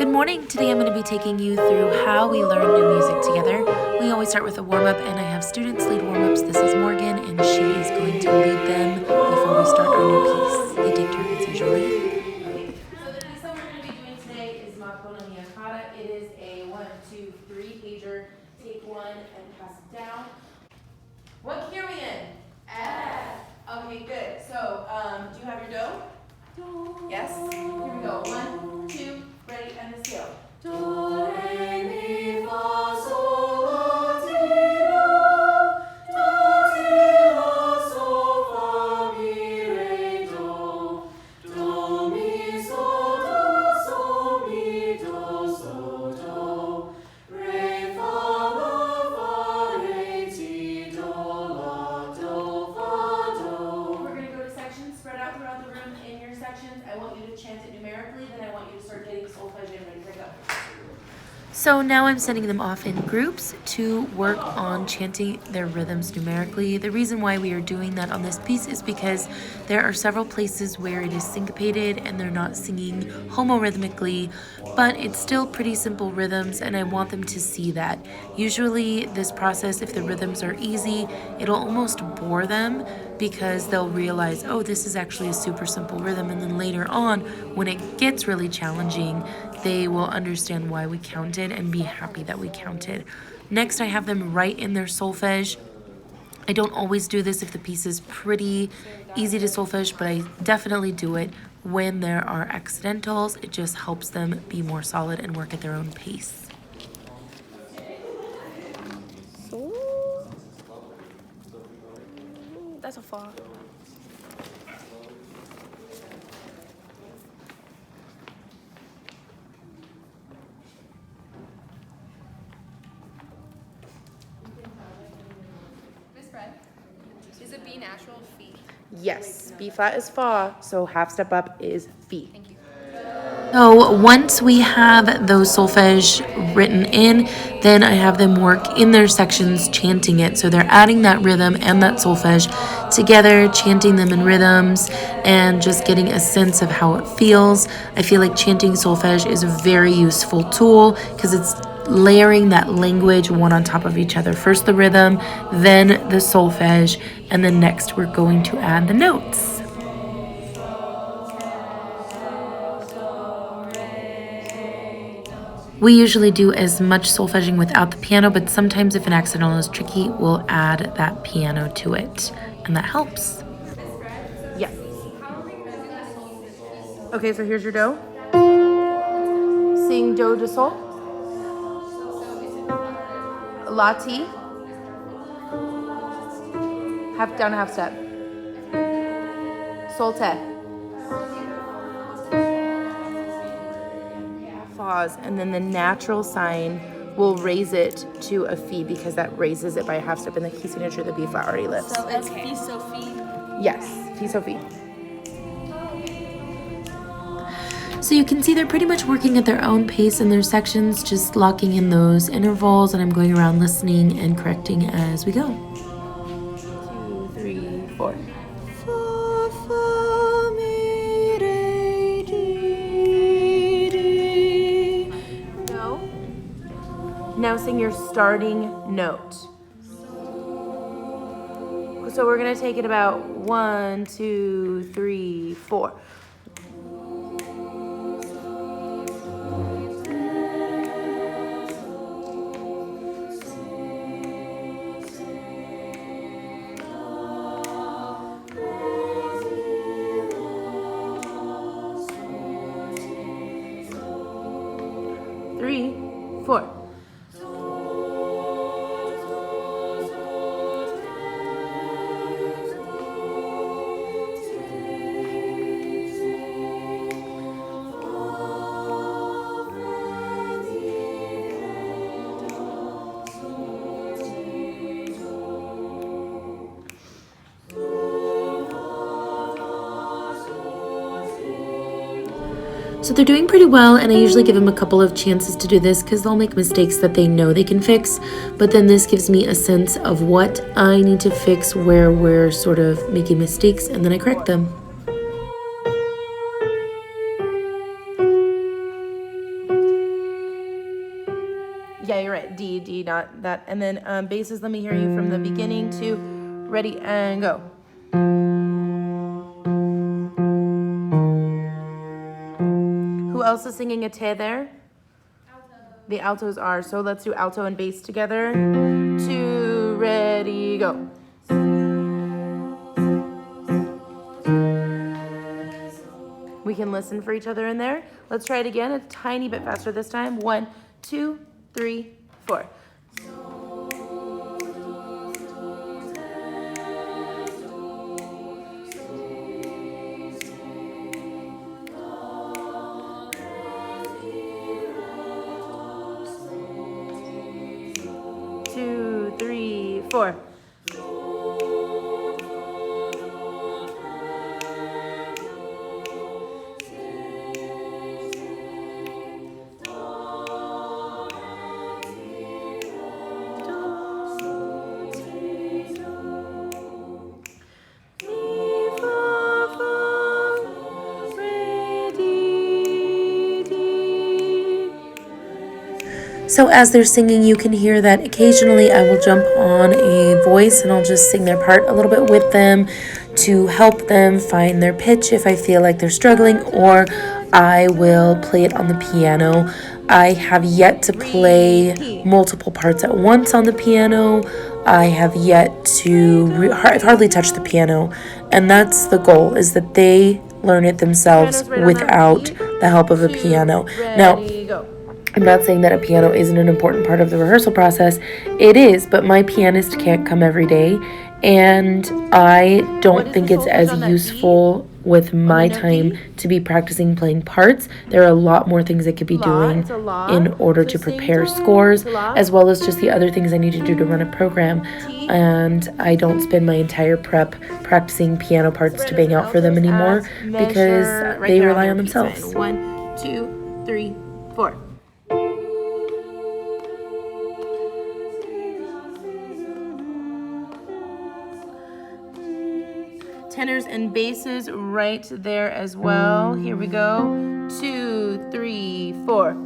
Good morning. Today I'm going to be taking you through how we learn new music together. We always start with a warm-up, and I have students lead warm-ups. This is Morgan, and she is going to lead them before we start our new piece. They take turns usually. So the piece that we're going to be doing today is Matona, cara. It is a 1, 2, 3 pager. Take one and pass it down. What key are we in? F. Okay, good. So do you have your dough? Do. Yes? Here we go. 1, 2, ready, and the scale. Do, re, mi, fa, sol, la, ti, do. Do, ti, la, sol, fa, mi, re, do. Do, mi, sol, mi, do, so, do. Re, fa, la, fa, re, ti, do, la, do, fa, do. We're going to go to sections spread out throughout the room. In your sections, I want you to chant it numerically, then I want you to start getting solfege in. Ready, pick up. So now I'm sending them off in groups to work on chanting their rhythms numerically. The reason why we are doing that on this piece is because there are several places where it is syncopated and they're not singing homorhythmically, but it's still pretty simple rhythms, and I want them to see that. Usually this process, if the rhythms are easy, it'll almost bore them because they'll realize, oh, this is actually a super simple rhythm, and then later on, when it gets really challenging, they will understand why we counted and be happy that we counted. Next, I have them write in their solfege. I don't always do this if the piece is pretty easy to solfege, but I definitely do it when there are accidentals. It just helps them be more solid and work at their own pace. So, that's a fa. Is it B natural fee? Yes, B flat is fa, so half step up is fee. Thank you. So once we have those solfege written in, then I have them work in their sections chanting it. So they're adding that rhythm and that solfege together, chanting them in rhythms, and just getting a sense of how it feels. I feel like chanting solfege is a very useful tool because it's layering that language one on top of each other. First the rhythm, then the solfege, and then next we're going to add the notes. We usually do as much solfeging without the piano, but sometimes if an accidental is tricky, we'll add that piano to it, and that helps. Yeah. Okay, so here's your do. Sing do to sol. La ti. Half down, half step. Sol te. Pause, and then the natural sign will raise it to a fee because that raises it by a half step in the key signature the B flat already lifts. So it's fee, so fee. Yes, fee, so fee. So you can see they're pretty much working at their own pace in their sections, just locking in those intervals, and I'm going around listening and correcting as we go. 2, 3, 4. Now sing your starting note. So we're gonna take it about 1, 2, 3, 4. Three, 4. So they're doing pretty well, and I usually give them a couple of chances to do this because they'll make mistakes that they know they can fix, but then this gives me a sense of what I need to fix where we're sort of making mistakes, and then I correct them. Yeah, you're right. D, not that. And then basses, let me hear you from the beginning to ready and go. Who else is singing a te there? Alto. The altos are. So let's do alto and bass together. 2, ready, go. We can listen for each other in there. Let's try it again, a tiny bit faster this time. 1, 2, 3, 4. Two, three, four. So as they're singing, you can hear that occasionally I will jump on a voice and I'll just sing their part a little bit with them to help them find their pitch if I feel like they're struggling, or I will play it on the piano. I have yet to play multiple parts at once on the piano. I have yet to, I've hardly touched the piano, and that's the goal, is that they learn it themselves without the help of a piano. Now, I'm not saying that a piano isn't an important part of the rehearsal process. It is, but my pianist can't come every day, and I don't think it's as useful with my time to be practicing playing parts. There are a lot more things I could be doing in order to prepare scores, as well as just the other things I need to do to run a program. And I don't spend my entire prep practicing piano parts to bang out for them anymore because they rely on themselves. 1, 2, 3, 4. Tenors and basses right there as well. Here we go. 2, 3, 4.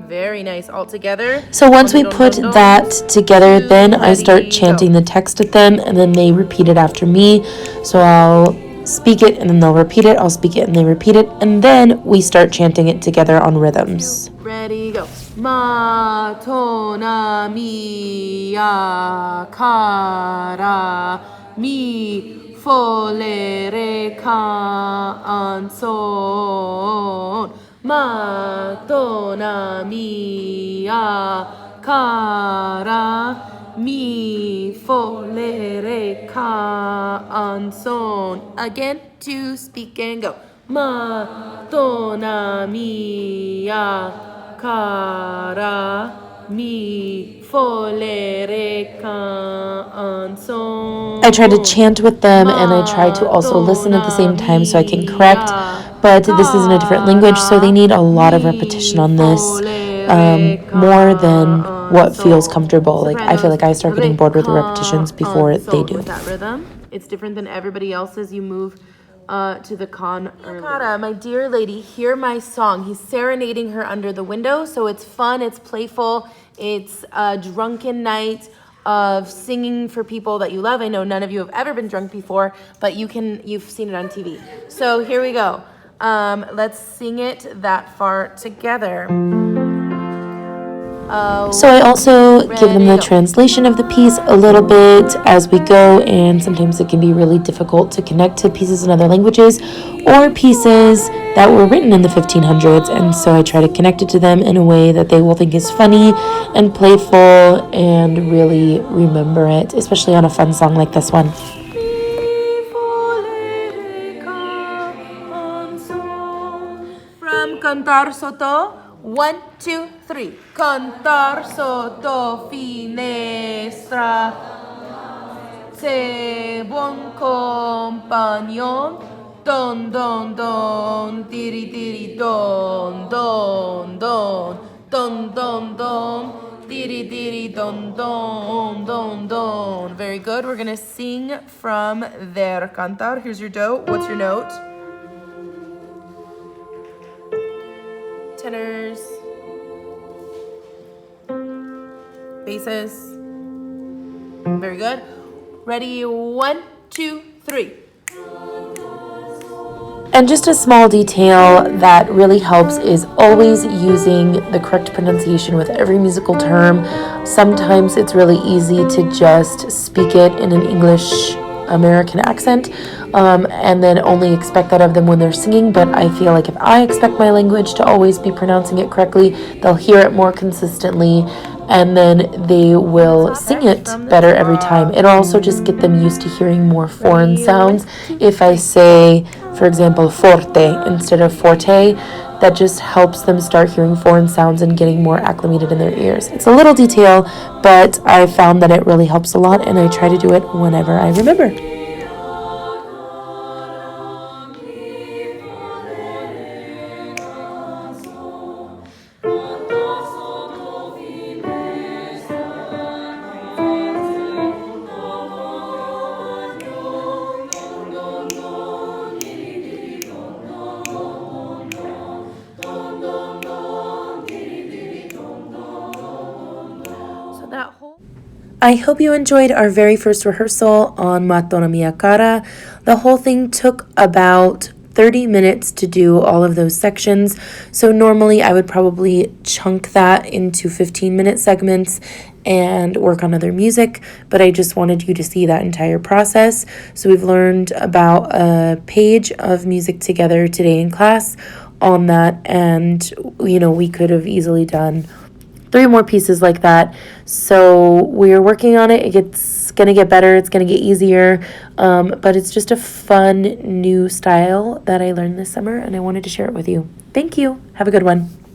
Very nice all together. So once we put that together, then I start chanting the text at them, and then they repeat it after me. So I'll speak it and then they'll repeat it. I'll speak it and they repeat it, and then we start chanting it together on rhythms. Ready, go. Matona mia cara mi volere canzon. Matona mia cara mi volere canzon. Again, 2, speak and go. Matona mia cara mi volere canzon. I try to chant with them, and I try to also listen at the same time so I can correct, but this is in a different language, so they need a lot of repetition on this, more than what feels comfortable. Like, I feel like I start getting bored with the repetitions before they do. That rhythm, it's different than everybody else's. You move to the con. Cara, my dear lady, hear my song. He's serenading her under the window, so it's fun, it's playful, it's a drunken night of singing for people that you love. I know none of you have ever been drunk before, but you've seen it on TV. So here we go. Let's sing it that far together. So I also give them the translation of the piece a little bit as we go, and sometimes it can be really difficult to connect to pieces in other languages or pieces that were written in the 1500s, and so I try to connect it to them in a way that they will think is funny and playful and really remember it, especially on a fun song like this one. From Cantar Sotto. 1, 2, 3. Cantar sotto finestra, se buon compagnon, don don don, tiri tiri don don don, don don don, tiri diri diri don don don don. Very good. We're gonna sing from ver cantar. Here's your do. What's your note? Tenors. Basses. Very good. Ready? 1, 2, 3. And just a small detail that really helps is always using the correct pronunciation with every musical term. Sometimes it's really easy to just speak it in an English American accent and then only expect that of them when they're singing. But I feel like if I expect my language to always be pronouncing it correctly, they'll hear it more consistently and then they will sing it better every time. It'll also just get them used to hearing more foreign sounds. If I say, for example, forte instead of forte, that just helps them start hearing foreign sounds and getting more acclimated in their ears. It's a little detail, but I found that it really helps a lot, and I try to do it whenever I remember. I hope you enjoyed our very first rehearsal on Matona, cara. The whole thing took about 30 minutes to do all of those sections. So normally I would probably chunk that into 15-minute segments and work on other music, but I just wanted you to see that entire process. So we've learned about a page of music together today in class on that, and we could have easily done 3 more pieces like that. So we're working on it. It's going to get better. It's going to get easier. But it's just a fun new style that I learned this summer, and I wanted to share it with you. Thank you. Have a good one.